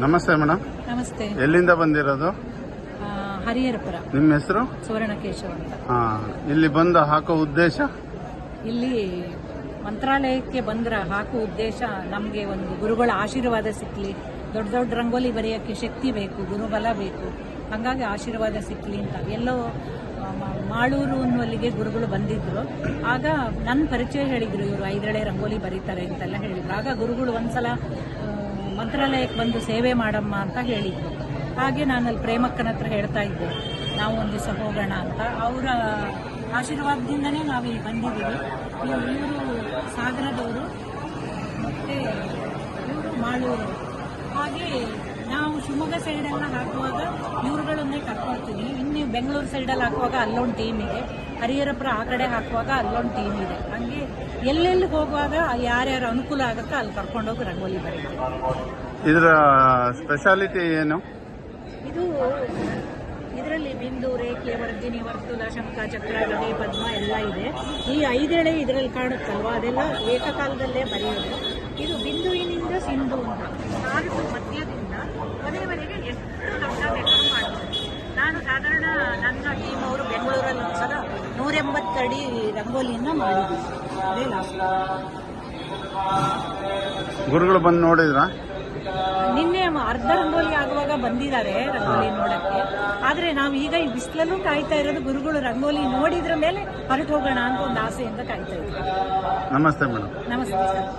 ನಮಸ್ತೆ ಮೇಡಮ್. ನಮಸ್ತೆ. ಎಲ್ಲಿಂದ ಬಂದಿರೋದು? ಹರಿಹರಪುರ. ನಿಮ್ಮ ಹೆಸರು? ಸುವರ್ಣಕೇಶವ ಅಂತ. ಇಲ್ಲಿ ಬಂದು ಹಾಕೋ ಉದ್ದೇಶ? ಇಲ್ಲಿ ಮಂತ್ರಾಲಯಕ್ಕೆ ಬಂದ್ರ ಹಾಕೋ ಉದ್ದೇಶ ನಮಗೆ ಒಂದು ಗುರುಗಳ ಆಶೀರ್ವಾದ ಸಿಕ್ಕಲಿ, ದೊಡ್ಡ ದೊಡ್ಡ ರಂಗೋಲಿ ಬರೆಯೋಕ್ಕೆ ಶಕ್ತಿ ಬೇಕು, ಗುರುಬಲ ಬೇಕು, ಹಾಗಾಗಿ ಆಶೀರ್ವಾದ ಸಿಕ್ಕಲಿ ಅಂತ. ಎಲ್ಲೋ ಮಾಳೂರು ಅನ್ನುವಲ್ಲಿಗೆ ಗುರುಗಳು ಬಂದಿದ್ರು. ಆಗ ನನ್ನ ಪರಿಚಯ ಹೇಳಿದ್ರು, ಇವರು 5 ಎಳೆ ರಂಗೋಲಿ ಬರೀತಾರೆ ಅಂತೆಲ್ಲ ಹೇಳಿದ್ರು. ಆಗ ಗುರುಗಳು ಒಂದ್ಸಲ ಮಂತ್ರಾಲಯಕ್ಕೆ ಬಂದು ಸೇವೆ ಮಾಡಮ್ಮ ಅಂತ ಹೇಳಿದ್ರು. ಹಾಗೆ ನಾನು ಅಲ್ಲಿ ಪ್ರೇಮಕ್ಕನ ಹತ್ರ ಹೇಳ್ತಾ ಇದ್ದೆ, ನಾವು ಒಂದು ದಿವಸ ಹೋಗೋಣ ಅಂತ. ಅವರ ಆಶೀರ್ವಾದದಿಂದನೇ ನಾವು ಇಲ್ಲಿ ಬಂದಿದ್ದೀವಿ. ಇವರು ಸಾಗರದವರು ಮತ್ತು ಇವರು ಮಾಳೂರು. ಹಾಗೆ ನಾವು ಶಿವಮೊಗ್ಗ ಸೈಡೆಲ್ಲ ಹಾಕುವಾಗ ಇವ್ರುಗಳನ್ನೇ ಕರ್ಕೊಳ್ತೀವಿ. ಇನ್ನು ಬೆಂಗಳೂರು ಸೈಡಲ್ಲಿ ಹಾಕುವಾಗ ಅಲ್ಲೊಂದು ಟೀಮ್ ಇದೆ, ಹರಿಹರಪುರ ಆ ಕಡೆ ಹಾಕುವಾಗ ಅಲ್ಲೊಂದು ಟೀಮ್ ಇದೆ. ಹಂಗೆ ಎಲ್ಲೆಲ್ಲಿ ಹೋಗುವಾಗ ಯಾರ್ಯಾರು ಅನುಕೂಲ ಆಗುತ್ತೋ ಅಲ್ಲಿ ಕರ್ಕೊಂಡೋಗಿ ರಂಗೋಲಿ ಬರೀತೀವಿ. ಇದರ ಸ್ಪೆಷಾಲಿಟಿ ಏನು? ಇದರಲ್ಲಿ ಬಿಂದು, ರೇಖೆ, ವರ್ಧಿನಿ, ವರ್ತುಲ, ಶಂಖ, ಚಕ್ರ, ಗದೆ, ಪದ್ಮ ಎಲ್ಲ ಇದೆ. ಈ 5 ಎಳೆ ಇದರಲ್ಲಿ ಕಾಣುತ್ತಲ್ವ, ಅದೆಲ್ಲ ಏಕಕಾಲದಲ್ಲೇ ಬರೆಯೋದು. ಇದು ಬಿಂದುವಿನಿಂದ ಸಿಂಧು ಅಂತ ಸಾಲು ಮಧ್ಯದಿಂದ ಕೊನೆಯವರೆಗೆ ಎಷ್ಟು ದೊಡ್ಡ ಬೇಕಾದ್ರೂ ಮಾಡ್ಬೋದು. ನಾನು ಸಾಧಾರಣ ನನ್ನ ಟೀಮ್ ಅವರು ಬೆಂಗಳೂರಲ್ಲಿ ಒಂದ್ಸಲ 180 ಅಡಿ ರಂಗೋಲಿಯನ್ನು ಮಾಡಿದ್ವಿ. ಅದೇ ಲಾಸ್ಟ್. ಗುರುಗಳು ಬಂದು ನೋಡಿದ್ರಾ? ನಿನ್ನೆ ಅರ್ಧ ರಂಗೋಲಿ ಆಗುವಾಗ ಬಂದಿದ್ದಾರೆ ರಂಗೋಲಿ ನೋಡಕ್ಕೆ. ಆದ್ರೆ ನಾವು ಈಗ ಈ ಬಿಸಿಲಲ್ಲೂ ಕಾಯ್ತಾ ಇರೋದು ಗುರುಗಳು ರಂಗೋಲಿ ನೋಡಿದ್ರ ಮೇಲೆ ಹೊರಟು ಹೋಗೋಣ ಅಂತ ಒಂದು ಆಸೆಯಿಂದ ಕಾಯ್ತಾ ಇದ್ದೀವಿ. ನಮಸ್ತೆ ಮೇಡಮ್. ನಮಸ್ತೆ ಸರ್.